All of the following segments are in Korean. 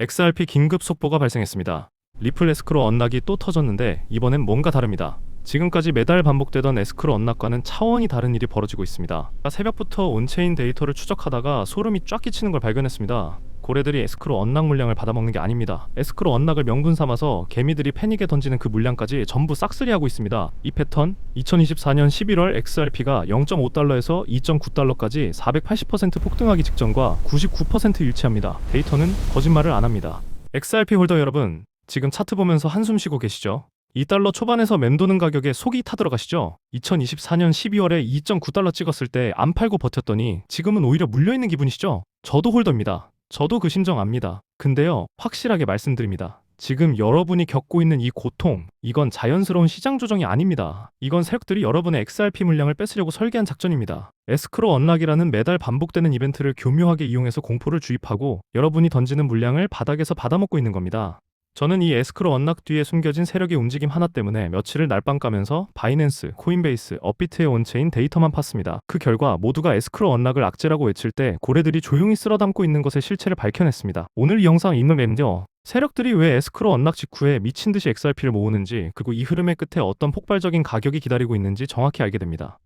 XRP 긴급 속보가 발생했습니다. 리플 에스크로 언락이 또 터졌는데 이번엔 뭔가 다릅니다. 지금까지 매달 반복되던 에스크로 언락과는 차원이 다른 일이 벌어지고 있습니다. 새벽부터 온체인 데이터를 추적하다가 소름이 쫙 끼치는 걸 발견했습니다. 고래들이 에스크로 언락 물량을 받아먹는 게 아닙니다. 에스크로 언락을 명분 삼아서 개미들이 패닉에 던지는 그 물량까지 전부 싹쓸이하고 있습니다. 이 패턴 2024년 11월 XRP가 0.5달러에서 2.9달러까지 480% 폭등하기 직전과 99% 일치합니다. 데이터는 거짓말을 안 합니다. XRP 홀더 여러분, 지금 차트 보면서 한숨 쉬고 계시죠? 2달러 초반에서 맴도는 가격에 속이 타들어가시죠? 2024년 12월에 2.9달러 찍었을 때 안 팔고 버텼더니 지금은 오히려 물려있는 기분이시죠? 저도 홀더입니다. 저도 그 심정 압니다. 근데요, 확실하게 말씀드립니다. 지금 여러분이 겪고 있는 이 고통, 이건 자연스러운 시장 조정이 아닙니다. 이건 세력들이 여러분의 XRP 물량을 뺏으려고 설계한 작전입니다. 에스크로 언락이라는 매달 반복되는 이벤트를 교묘하게 이용해서 공포를 주입하고 여러분이 던지는 물량을 바닥에서 받아먹고 있는 겁니다. 저는 이 에스크로 언락 뒤에 숨겨진 세력의 움직임 하나 때문에 며칠을 날밤 까면서 바이낸스, 코인베이스, 업비트의 온체인 데이터만 팠습니다. 그 결과 모두가 에스크로 언락을 악재라고 외칠 때 고래들이 조용히 쓸어담고 있는 것의 실체를 밝혀냈습니다. 오늘 이 영상 있는맵요. 세력들이 왜 에스크로 언락 직후에 미친듯이 XRP를 모으는지, 그리고 이 흐름의 끝에 어떤 폭발적인 가격이 기다리고 있는지 정확히 알게 됩니다.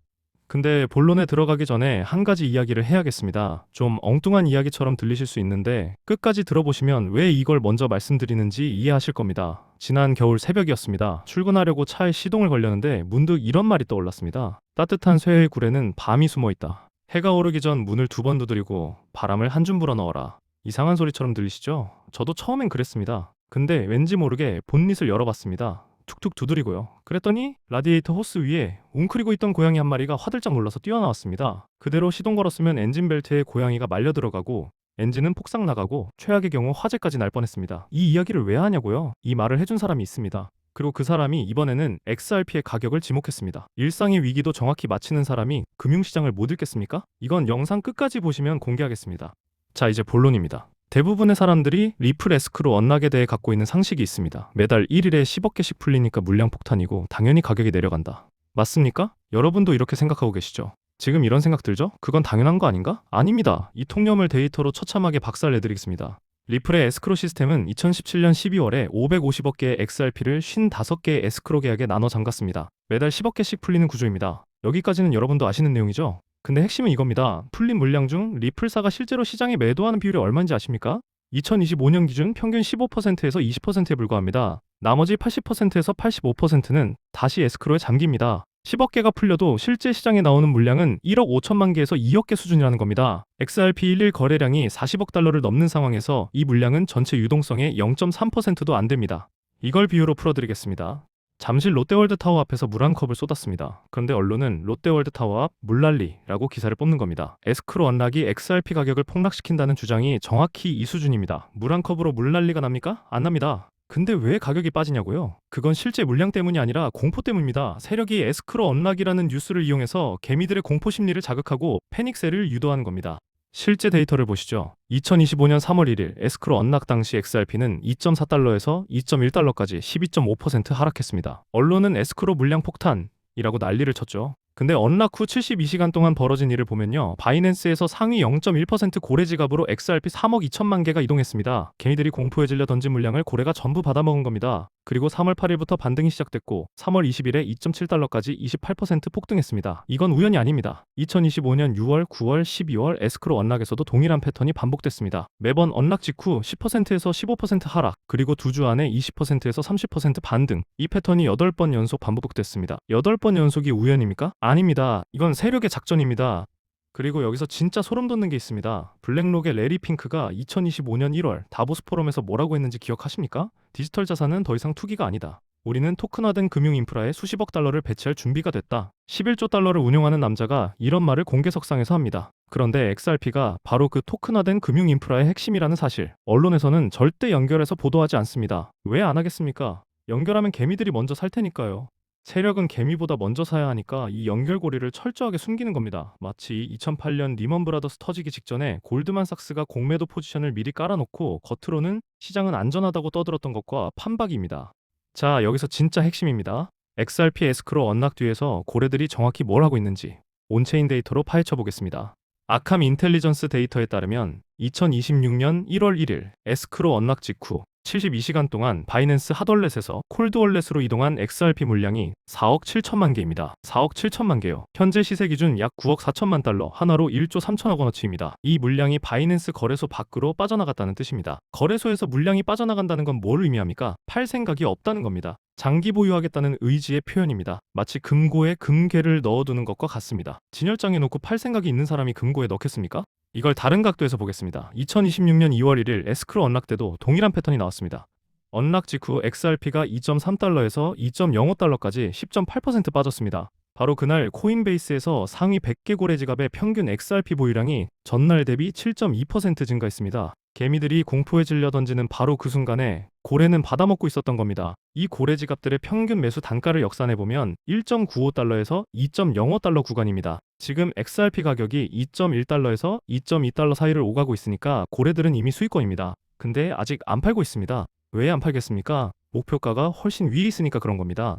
근데 본론에 들어가기 전에 한 가지 이야기를 해야겠습니다. 좀 엉뚱한 이야기처럼 들리실 수 있는데 끝까지 들어보시면 왜 이걸 먼저 말씀드리는지 이해하실 겁니다. 지난 겨울 새벽이었습니다. 출근하려고 차에 시동을 걸렸는데 문득 이런 말이 떠올랐습니다. 따뜻한 쇠의 굴에는 밤이 숨어있다. 해가 오르기 전 문을 2번 두드리고 바람을 한 줌 불어넣어라. 이상한 소리처럼 들리시죠? 저도 처음엔 그랬습니다. 근데 왠지 모르게 본닛을 열어봤습니다. 툭툭 두드리고요. 그랬더니 라디에이터 호스 위에 웅크리고 있던 고양이 한 마리가 화들짝 놀라서 뛰어나왔습니다. 그대로 시동 걸었으면 엔진 벨트에 고양이가 말려 들어가고 엔진은 폭삭 나가고 최악의 경우 화재까지 날 뻔했습니다. 이 이야기를 왜 하냐고요? 이 말을 해준 사람이 있습니다. 그리고 그 사람이 이번에는 XRP의 가격을 지목했습니다. 일상의 위기도 정확히 맞히는 사람이 금융시장을 못 읽겠습니까? 이건 영상 끝까지 보시면 공개하겠습니다. 자, 이제 본론입니다. 대부분의 사람들이 리플 에스크로 언락에 대해 갖고 있는 상식이 있습니다. 매달 1일에 10억 개씩 풀리니까 물량 폭탄이고 당연히 가격이 내려간다. 맞습니까? 여러분도 이렇게 생각하고 계시죠? 지금 이런 생각 들죠? 그건 당연한 거 아닌가? 아닙니다. 이 통념을 데이터로 처참하게 박살내드리겠습니다. 리플의 에스크로 시스템은 2017년 12월에 550억 개의 XRP를 55개의 에스크로 계약에 나눠 잠갔습니다. 매달 10억 개씩 풀리는 구조입니다. 여기까지는 여러분도 아시는 내용이죠? 근데 핵심은 이겁니다. 풀린 물량 중 리플사가 실제로 시장에 매도하는 비율이 얼마인지 아십니까? 2025년 기준 평균 15%에서 20%에 불과합니다. 나머지 80%에서 85%는 다시 에스크로에 잠깁니다. 10억 개가 풀려도 실제 시장에 나오는 물량은 1억 5천만 개에서 2억 개 수준이라는 겁니다. XRP 1일 거래량이 40억 달러를 넘는 상황에서 이 물량은 전체 유동성의 0.3%도 안 됩니다. 이걸 비유로 풀어드리겠습니다. 잠실 롯데월드타워 앞에서 물 한 컵을 쏟았습니다. 그런데 언론은 롯데월드타워 앞 물난리라고 기사를 뽑는 겁니다. 에스크로 언락이 XRP 가격을 폭락시킨다는 주장이 정확히 이 수준입니다. 물 한 컵으로 물난리가 납니까? 안 납니다. 근데 왜 가격이 빠지냐고요? 그건 실제 물량 때문이 아니라 공포 때문입니다. 세력이 에스크로 언락이라는 뉴스를 이용해서 개미들의 공포 심리를 자극하고 패닉셀을 유도하는 겁니다. 실제 데이터를 보시죠. 2025년 3월 1일 에스크로 언락 당시 XRP는 2.4달러에서 2.1달러까지 12.5% 하락했습니다. 언론은 에스크로 물량 폭탄이라고 난리를 쳤죠. 근데 언락 후 72시간 동안 벌어진 일을 보면요. 바이낸스에서 상위 0.1% 고래 지갑으로 XRP 3억 2천만 개가 이동했습니다. 개미들이 공포에 질려 던진 물량을 고래가 전부 받아먹은 겁니다. 그리고 3월 8일부터 반등이 시작됐고 3월 20일에 2.7달러까지 28% 폭등했습니다. 이건 우연이 아닙니다. 2025년 6월, 9월, 12월 에스크로 언락에서도 동일한 패턴이 반복됐습니다. 매번 언락 직후 10%에서 15% 하락, 그리고 2주 안에 20%에서 30% 반등. 이 패턴이 8번 연속 반복됐습니다. 8번 연속이 우연입니까? 아닙니다. 이건 세력의 작전입니다. 그리고 여기서 진짜 소름 돋는 게 있습니다. 블랙록의 레리 핑크가 2025년 1월 다보스 포럼에서 뭐라고 했는지 기억하십니까? 디지털 자산은 더 이상 투기가 아니다. 우리는 토큰화된 금융 인프라에 수십억 달러를 배치할 준비가 됐다. 11조 달러를 운용하는 남자가 이런 말을 공개석상에서 합니다. 그런데 XRP가 바로 그 토큰화된 금융 인프라의 핵심이라는 사실, 언론에서는 절대 연결해서 보도하지 않습니다. 왜 안 하겠습니까? 연결하면 개미들이 먼저 살 테니까요. 세력은 개미보다 먼저 사야 하니까 이 연결고리를 철저하게 숨기는 겁니다. 마치 2008년 리먼 브라더스 터지기 직전에 골드만삭스가 공매도 포지션을 미리 깔아놓고 겉으로는 시장은 안전하다고 떠들었던 것과 판박입니다. 자, 여기서 진짜 핵심입니다. XRP 에스크로 언락 뒤에서 고래들이 정확히 뭘 하고 있는지 온체인 데이터로 파헤쳐 보겠습니다. 아캄 인텔리전스 데이터에 따르면 2026년 1월 1일 에스크로 언락 직후 72시간 동안 바이낸스 핫월렛에서 콜드월렛으로 이동한 XRP 물량이 4억 7천만 개입니다. 4억 7천만 개요. 현재 시세 기준 약 9억 4천만 달러, 하나로 1조 3천억 원어치입니다. 이 물량이 바이낸스 거래소 밖으로 빠져나갔다는 뜻입니다. 거래소에서 물량이 빠져나간다는 건 뭘 의미합니까? 팔 생각이 없다는 겁니다. 장기 보유하겠다는 의지의 표현입니다. 마치 금고에 금괴를 넣어두는 것과 같습니다. 진열장에 놓고 팔 생각이 있는 사람이 금고에 넣겠습니까? 이걸 다른 각도에서 보겠습니다. 2026년 2월 1일 에스크로 언락 때도 동일한 패턴이 나왔습니다. 언락 직후 XRP가 2.3달러에서 2.05달러까지 10.8% 빠졌습니다. 바로 그날 코인베이스에서 상위 100개 고래 지갑의 평균 XRP 보유량이 전날 대비 7.2% 증가했습니다. 개미들이 공포에 질려 던지는 바로 그 순간에 고래는 받아먹고 있었던 겁니다. 이 고래 지갑들의 평균 매수 단가를 역산해보면 1.95달러에서 2.05달러 구간입니다. 지금 XRP 가격이 2.1달러에서 2.2달러 사이를 오가고 있으니까 고래들은 이미 수익권입니다. 근데 아직 안 팔고 있습니다. 왜 안 팔겠습니까? 목표가가 훨씬 위에 있으니까 그런 겁니다.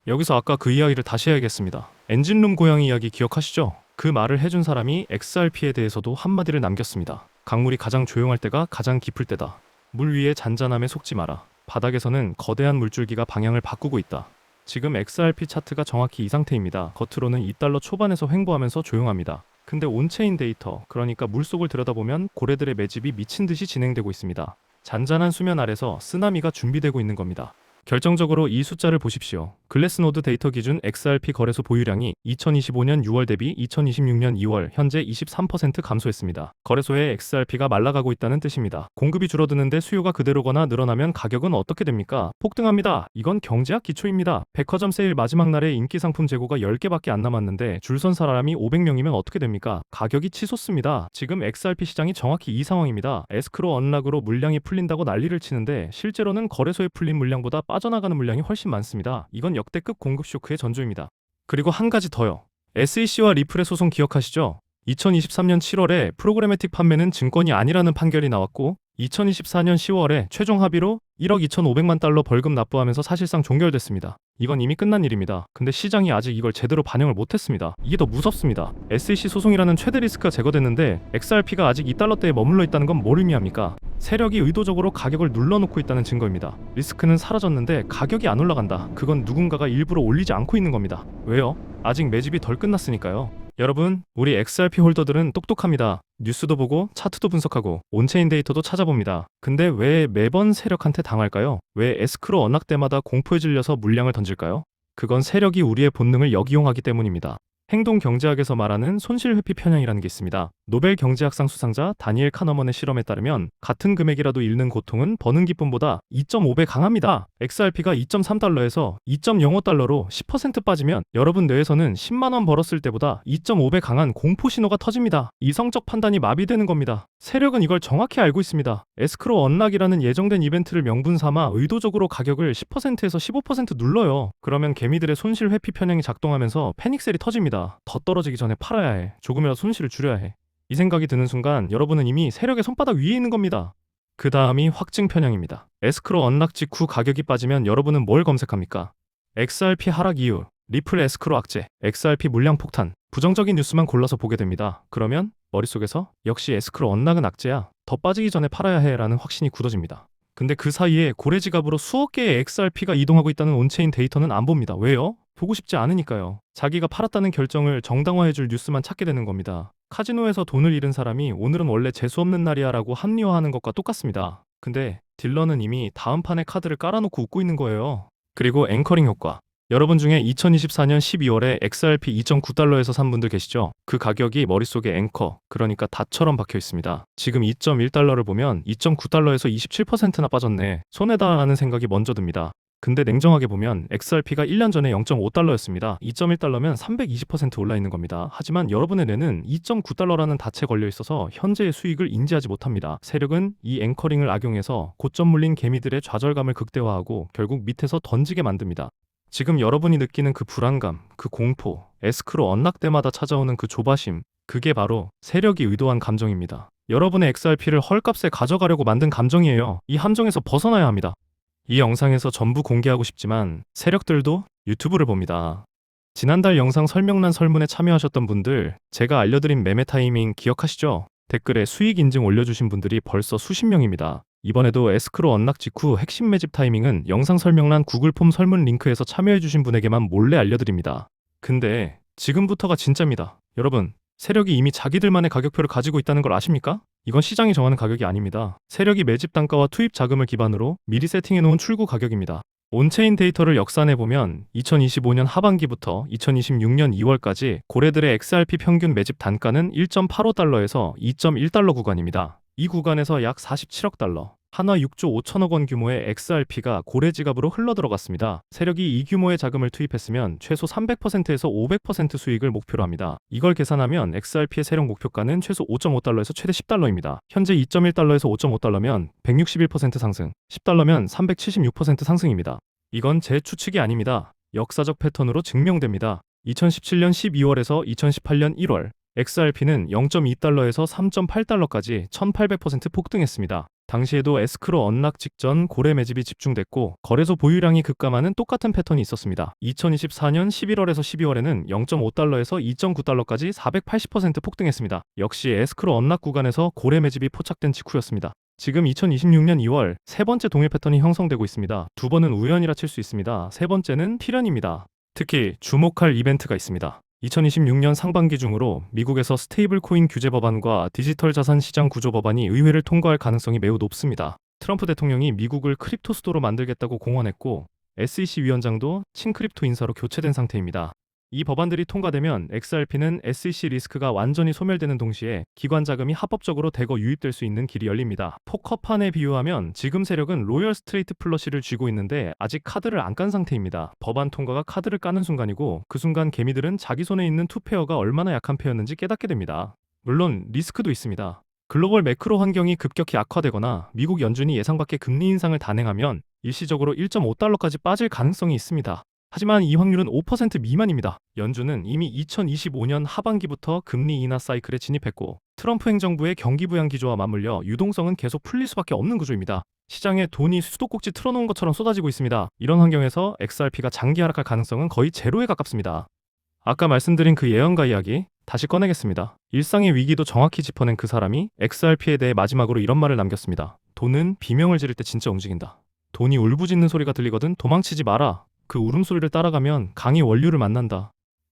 여기서 아까 그 이야기를 다시 해야겠습니다. 엔진룸 고양이 이야기 기억하시죠? 그 말을 해준 사람이 XRP에 대해서도 한마디를 남겼습니다. 강물이 가장 조용할 때가 가장 깊을 때다. 물 위에 잔잔함에 속지 마라. 바닥에서는 거대한 물줄기가 방향을 바꾸고 있다. 지금 XRP 차트가 정확히 이 상태입니다. 겉으로는 2달러 초반에서 횡보하면서 조용합니다. 근데 온체인 데이터, 그러니까 물속을 들여다보면 고래들의 매집이 미친 듯이 진행되고 있습니다. 잔잔한 수면 아래서 쓰나미가 준비되고 있는 겁니다. 결정적으로 이 숫자를 보십시오. 글래스노드 데이터 기준 XRP 거래소 보유량이 2025년 6월 대비 2026년 2월 현재 23% 감소했습니다. 거래소에 XRP가 말라가고 있다는 뜻입니다. 공급이 줄어드는데 수요가 그대로거나 늘어나면 가격은 어떻게 됩니까? 폭등합니다. 이건 경제학 기초입니다. 백화점 세일 마지막 날에 인기 상품 재고가 10개밖에 안 남았는데 줄 선 사람이 500명이면 어떻게 됩니까? 가격이 치솟습니다. 지금 XRP 시장이 정확히 이 상황입니다. 에스크로 언락으로 물량이 풀린다고 난리를 치는데 실제로는 거래소에 풀린 물량보다 빠져나가는 물량이 훨씬 많습니다. 이건 역대급 공급 쇼크의 전조입니다. 그리고 한 가지 더요. SEC와 리플의 소송 기억하시죠? 2023년 7월에 프로그래매틱 판매는 증권이 아니라는 판결이 나왔고 2024년 10월에 최종 합의로 1억 2,500만 달러 벌금 납부하면서 사실상 종결됐습니다. 이건 이미 끝난 일입니다. 근데 시장이 아직 이걸 제대로 반영을 못했습니다. 이게 더 무섭습니다. SEC 소송이라는 최대 리스크가 제거됐는데 XRP가 아직 2달러대에 머물러 있다는 건 뭘 의미합니까? 세력이 의도적으로 가격을 눌러놓고 있다는 증거입니다. 리스크는 사라졌는데 가격이 안 올라간다. 그건 누군가가 일부러 올리지 않고 있는 겁니다. 왜요? 아직 매집이 덜 끝났으니까요. 여러분, 우리 XRP 홀더들은 똑똑합니다. 뉴스도 보고 차트도 분석하고 온체인 데이터도 찾아봅니다. 근데 왜 매번 세력한테 당할까요? 왜 에스크로 언락 때마다 공포에 질려서 물량을 던질까요? 그건 세력이 우리의 본능을 역이용하기 때문입니다. 행동 경제학에서 말하는 손실 회피 편향이라는 게 있습니다. 노벨 경제학상 수상자 다니엘 카너먼의 실험에 따르면 같은 금액이라도 잃는 고통은 버는 기쁨보다 2.5배 강합니다. XRP가 2.3달러에서 2.05달러로 10% 빠지면 여러분 뇌에서는 10만 원 벌었을 때보다 2.5배 강한 공포 신호가 터집니다. 이성적 판단이 마비되는 겁니다. 세력은 이걸 정확히 알고 있습니다. 에스크로 언락이라는 예정된 이벤트를 명분 삼아 의도적으로 가격을 10%에서 15% 눌러요. 그러면 개미들의 손실 회피 편향이 작동하면서 패닉셀이 터집니다. 더 떨어지기 전에 팔아야 해. 조금이라도 손실을 줄여야 해. 이 생각이 드는 순간 여러분은 이미 세력의 손바닥 위에 있는 겁니다. 그 다음이 확증 편향입니다. 에스크로 언락 직후 가격이 빠지면 여러분은 뭘 검색합니까? XRP 하락 이유, 리플 에스크로 악재, XRP 물량 폭탄, 부정적인 뉴스만 골라서 보게 됩니다. 그러면 머릿속에서 역시 에스크로 언락은 악재야. 더 빠지기 전에 팔아야 해 라는 확신이 굳어집니다. 근데 그 사이에 고래 지갑으로 수억 개의 XRP가 이동하고 있다는 온체인 데이터는 안 봅니다. 왜요? 보고 싶지 않으니까요. 자기가 팔았다는 결정을 정당화해줄 뉴스만 찾게 되는 겁니다. 카지노에서 돈을 잃은 사람이 오늘은 원래 재수없는 날이야 라고 합리화하는 것과 똑같습니다. 근데 딜러는 이미 다음 판에 카드를 깔아놓고 웃고 있는 거예요. 그리고 앵커링 효과. 여러분 중에 2024년 12월에 XRP 2.9달러에서 산 분들 계시죠? 그 가격이 머릿속에 앵커, 그러니까 닷처럼 박혀 있습니다. 지금 2.1달러를 보면 2.9달러에서 27%나 빠졌네. 손해다 라는 생각이 먼저 듭니다. 근데 냉정하게 보면 XRP가 1년 전에 0.5달러였습니다. 2.1달러면 320% 올라 있는 겁니다. 하지만 여러분의 뇌는 2.9달러라는 닻에 걸려 있어서 현재의 수익을 인지하지 못합니다. 세력은 이 앵커링을 악용해서 고점 물린 개미들의 좌절감을 극대화하고 결국 밑에서 던지게 만듭니다. 지금 여러분이 느끼는 그 불안감, 그 공포, 에스크로 언락 때마다 찾아오는 그 조바심, 그게 바로 세력이 의도한 감정입니다. 여러분의 XRP를 헐값에 가져가려고 만든 감정이에요. 이 함정에서 벗어나야 합니다. 이 영상에서 전부 공개하고 싶지만 세력들도 유튜브를 봅니다. 지난달 영상 설명란 설문에 참여하셨던 분들, 제가 알려드린 매매 타이밍 기억하시죠? 댓글에 수익 인증 올려주신 분들이 벌써 수십 명입니다. 이번에도 에스크로 언락 직후 핵심 매집 타이밍은 영상 설명란 구글 폼 설문 링크에서 참여해주신 분에게만 몰래 알려드립니다. 근데 지금부터가 진짜입니다. 여러분, 세력이 이미 자기들만의 가격표를 가지고 있다는 걸 아십니까? 이건 시장이 정하는 가격이 아닙니다. 세력이 매집 단가와 투입 자금을 기반으로 미리 세팅해놓은 출구 가격입니다. 온체인 데이터를 역산해보면 2025년 하반기부터 2026년 2월까지 고래들의 XRP 평균 매집 단가는 1.85달러에서 2.1달러 구간입니다. 이 구간에서 약 47억 달러, 한화 6조 5천억 원 규모의 XRP가 고래 지갑으로 흘러들어갔습니다. 세력이 이 규모의 자금을 투입했으면 최소 300%에서 500% 수익을 목표로 합니다. 이걸 계산하면 XRP의 세력 목표가는 최소 5.5달러에서 최대 10달러입니다. 현재 2.1달러에서 5.5달러면 161% 상승, 10달러면 376% 상승입니다. 이건 제 추측이 아닙니다. 역사적 패턴으로 증명됩니다. 2017년 12월에서 2018년 1월, XRP는 0.2달러에서 3.8달러까지 1800% 폭등했습니다. 당시에도 에스크로 언락 직전 고래 매집이 집중됐고 거래소 보유량이 급감하는 똑같은 패턴이 있었습니다. 2024년 11월에서 12월에는 0.5달러에서 2.9달러까지 480% 폭등했습니다. 역시 에스크로 언락 구간에서 고래 매집이 포착된 직후였습니다. 지금 2026년 2월 세 번째 동일 패턴이 형성되고 있습니다. 두 번은 우연이라 칠 수 있습니다. 세 번째는 필연입니다. 특히 주목할 이벤트가 있습니다. 2026년 상반기 중으로 미국에서 스테이블 코인 규제 법안과 디지털 자산 시장 구조 법안이 의회를 통과할 가능성이 매우 높습니다. 트럼프 대통령이 미국을 크립토 수도로 만들겠다고 공언했고 SEC 위원장도 친크립토 인사로 교체된 상태입니다. 이 법안들이 통과되면 XRP는 SEC 리스크가 완전히 소멸되는 동시에 기관 자금이 합법적으로 대거 유입될 수 있는 길이 열립니다. 포커판에 비유하면 지금 세력은 로열 스트레이트 플러시를 쥐고 있는데 아직 카드를 안 깐 상태입니다. 법안 통과가 카드를 까는 순간이고 그 순간 개미들은 자기 손에 있는 투페어가 얼마나 약한 페어였는지 깨닫게 됩니다. 물론 리스크도 있습니다. 글로벌 매크로 환경이 급격히 악화되거나 미국 연준이 예상 밖의 금리 인상을 단행하면 일시적으로 1.5달러까지 빠질 가능성이 있습니다. 하지만 이 확률은 5% 미만입니다. 연준은 이미 2025년 하반기부터 금리 인하 사이클에 진입했고 트럼프 행정부의 경기 부양 기조와 맞물려 유동성은 계속 풀릴 수밖에 없는 구조입니다. 시장에 돈이 수도꼭지 틀어놓은 것처럼 쏟아지고 있습니다. 이런 환경에서 XRP가 장기 하락할 가능성은 거의 제로에 가깝습니다. 아까 말씀드린 그 예언가 이야기 다시 꺼내겠습니다. 일상의 위기도 정확히 짚어낸 그 사람이 XRP에 대해 마지막으로 이런 말을 남겼습니다. 돈은 비명을 지를 때 진짜 움직인다. 돈이 울부짖는 소리가 들리거든 도망치지 마라. 그 울음소리를 따라가면 강의 원류를 만난다.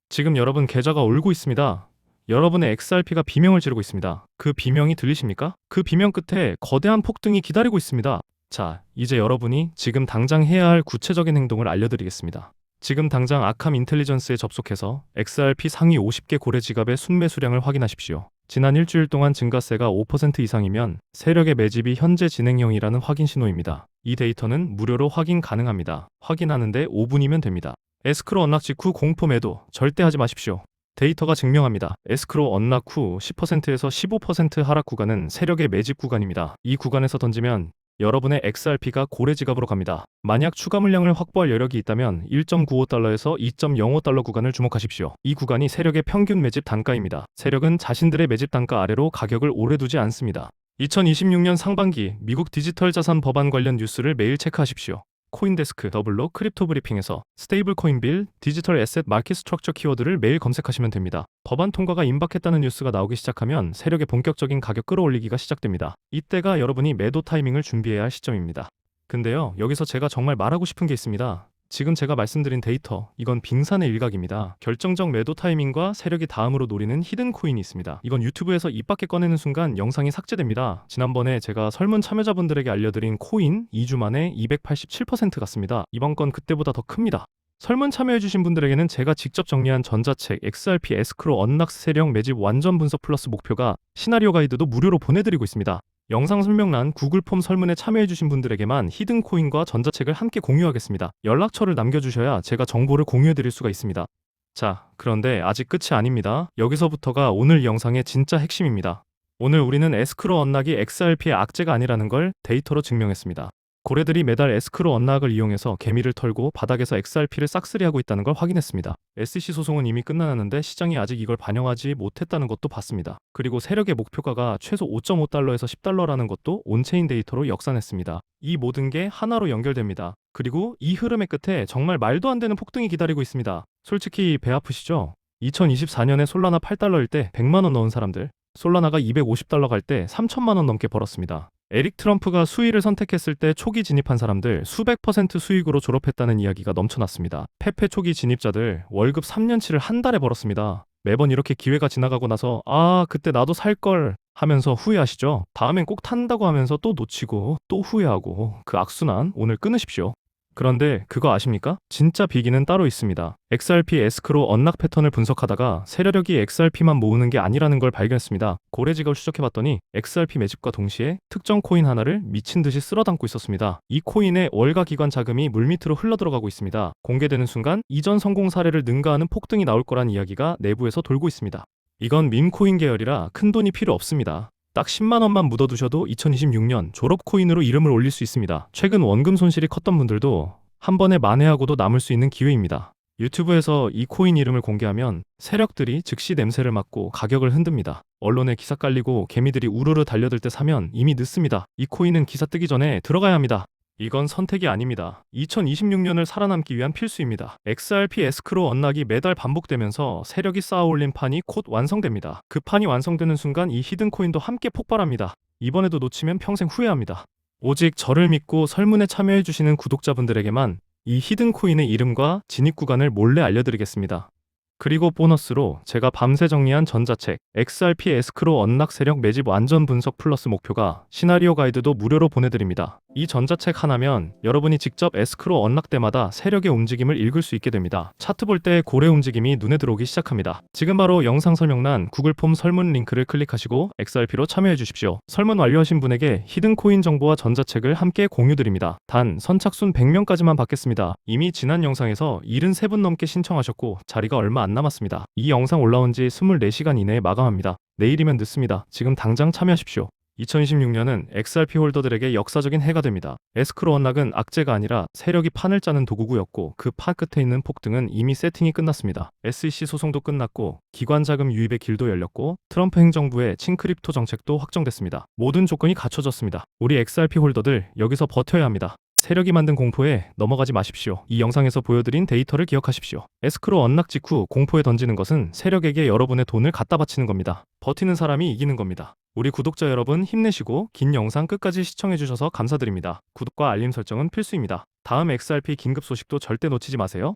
지금 여러분 계좌가 울고 있습니다. 여러분의 XRP가 비명을 지르고 있습니다. 그 비명이 들리십니까? 그 비명 끝에 거대한 폭등이 기다리고 있습니다. 자, 이제 여러분이 지금 당장 해야 할 구체적인 행동을 알려드리겠습니다. 지금 당장 아캄 인텔리전스에 접속해서 XRP 상위 50개 고래 지갑의 순매수량을 확인하십시오. 지난 일주일 동안 증가세가 5% 이상이면 세력의 매집이 현재 진행형이라는 확인 신호입니다. 이 데이터는 무료로 확인 가능합니다. 확인하는데 5분이면 됩니다. 에스크로 언락 직후 공포 매도 절대 하지 마십시오. 데이터가 증명합니다. 에스크로 언락 후 10%에서 15% 하락 구간은 세력의 매집 구간입니다. 이 구간에서 던지면 여러분의 XRP가 고래 지갑으로 갑니다. 만약 추가 물량을 확보할 여력이 있다면 1.95달러에서 2.05달러 구간을 주목하십시오. 이 구간이 세력의 평균 매집 단가입니다. 세력은 자신들의 매집 단가 아래로 가격을 오래 두지 않습니다. 2026년 상반기 미국 디지털 자산 법안 관련 뉴스를 매일 체크하십시오. 코인데스크 더블로 크립토 브리핑에서 스테이블 코인 빌, 디지털 에셋 마켓 스트럭처 키워드를 매일 검색하시면 됩니다. 법안 통과가 임박했다는 뉴스가 나오기 시작하면 세력의 본격적인 가격 끌어올리기가 시작됩니다. 이때가 여러분이 매도 타이밍을 준비해야 할 시점입니다. 근데요, 여기서 제가 정말 말하고 싶은 게 있습니다. 지금 제가 말씀드린 데이터, 이건 빙산의 일각입니다. 결정적 매도 타이밍과 세력이 다음으로 노리는 히든 코인이 있습니다. 이건 유튜브에서 입 밖에 꺼내는 순간 영상이 삭제됩니다. 지난번에 제가 설문 참여자분들에게 알려드린 코인 2주 만에 287% 갔습니다. 이번 건 그때보다 더 큽니다. 설문 참여해주신 분들에게는 제가 직접 정리한 전자책 XRP 에스크로 언락스 세력 매집 완전 분석 플러스 목표가 시나리오 가이드도 무료로 보내드리고 있습니다. 영상 설명란 구글 폼 설문에 참여해주신 분들에게만 히든 코인과 전자책을 함께 공유하겠습니다. 연락처를 남겨주셔야 제가 정보를 공유해드릴 수가 있습니다. 자, 그런데 아직 끝이 아닙니다. 여기서부터가 오늘 영상의 진짜 핵심입니다. 오늘 우리는 에스크로 언락이 XRP의 악재가 아니라는 걸 데이터로 증명했습니다. 고래들이 매달 에스크로 언락을 이용해서 개미를 털고 바닥에서 XRP를 싹쓸이하고 있다는 걸 확인했습니다. SEC 소송은 이미 끝났는데 시장이 아직 이걸 반영하지 못했다는 것도 봤습니다. 그리고 세력의 목표가가 최소 5.5달러에서 10달러라는 것도 온체인 데이터로 역산했습니다. 이 모든 게 하나로 연결됩니다. 그리고 이 흐름의 끝에 정말 말도 안 되는 폭등이 기다리고 있습니다. 솔직히 배 아프시죠? 2024년에 솔라나 8달러일 때 100만 원 넣은 사람들, 솔라나가 250달러 갈 때 3천만 원 넘게 벌었습니다. 에릭 트럼프가 수의를 선택했을 때 초기 진입한 사람들 수백 퍼센트 수익으로 졸업했다는 이야기가 넘쳐났습니다. 페페 초기 진입자들 월급 3년치를 한 달에 벌었습니다. 매번 이렇게 기회가 지나가고 나서 그때 나도 살 걸 하면서 후회하시죠? 다음엔 꼭 탄다고 하면서 또 놓치고 또 후회하고 그 악순환 오늘 끊으십시오. 그런데 그거 아십니까? 진짜 비기는 따로 있습니다. XRP 에스크로 언락 패턴을 분석하다가 세력이 XRP만 모으는 게 아니라는 걸 발견했습니다. 고래직을 추적해봤더니 XRP 매집과 동시에 특정 코인 하나를 미친 듯이 쓸어담고 있었습니다. 이 코인의 월가 기관 자금이 물밑으로 흘러들어가고 있습니다. 공개되는 순간 이전 성공 사례를 능가하는 폭등이 나올 거란 이야기가 내부에서 돌고 있습니다. 이건 밈코인 계열이라 큰 돈이 필요 없습니다. 딱 10만 원만 묻어두셔도 2026년 졸업 코인으로 이름을 올릴 수 있습니다. 최근 원금 손실이 컸던 분들도 한 번에 만회하고도 남을 수 있는 기회입니다. 유튜브에서 이 코인 이름을 공개하면 세력들이 즉시 냄새를 맡고 가격을 흔듭니다. 언론에 기사 깔리고 개미들이 우르르 달려들 때 사면 이미 늦습니다. 이 코인은 기사 뜨기 전에 들어가야 합니다. 이건 선택이 아닙니다. 2026년을 살아남기 위한 필수입니다. XRP 에스크로 언락이 매달 반복되면서 세력이 쌓아올린 판이 곧 완성됩니다. 그 판이 완성되는 순간 이 히든 코인도 함께 폭발합니다. 이번에도 놓치면 평생 후회합니다. 오직 저를 믿고 설문에 참여해주시는 구독자분들에게만 이 히든 코인의 이름과 진입 구간을 몰래 알려드리겠습니다. 그리고 보너스로 제가 밤새 정리한 전자책 XRP 에스크로 언락 세력 매집 완전 분석 플러스 목표가 시나리오 가이드도 무료로 보내드립니다. 이 전자책 하나면 여러분이 직접 에스크로 언락 때마다 세력의 움직임을 읽을 수 있게 됩니다. 차트 볼 때 고래 움직임이 눈에 들어오기 시작합니다. 지금 바로 영상 설명란 구글 폼 설문 링크를 클릭하시고 XRP로 참여해 주십시오. 설문 완료하신 분에게 히든 코인 정보와 전자책을 함께 공유드립니다. 단 선착순 100명까지만 받겠습니다. 이미 지난 영상에서 73분 넘게 신청하셨고 자리가 얼마 안 남았습니다. 이 영상 올라온 지 24시간 이내에 마감합니다. 내일이면 늦습니다. 지금 당장 참여하십시오. 2026년은 XRP 홀더들에게 역사적인 해가 됩니다. 에스크로 언락은 악재가 아니라 세력이 판을 짜는 도구구였고 그 판 끝에 있는 폭등은 이미 세팅이 끝났습니다. SEC 소송도 끝났고 기관 자금 유입의 길도 열렸고 트럼프 행정부의 친크립토 정책도 확정됐습니다. 모든 조건이 갖춰졌습니다. 우리 XRP 홀더들 여기서 버텨야 합니다. 세력이 만든 공포에 넘어가지 마십시오. 이 영상에서 보여드린 데이터를 기억하십시오. 에스크로 언락 직후 공포에 던지는 것은 세력에게 여러분의 돈을 갖다 바치는 겁니다. 버티는 사람이 이기는 겁니다. 우리 구독자 여러분 힘내시고 긴 영상 끝까지 시청해주셔서 감사드립니다. 구독과 알림 설정은 필수입니다. 다음 XRP 긴급 소식도 절대 놓치지 마세요.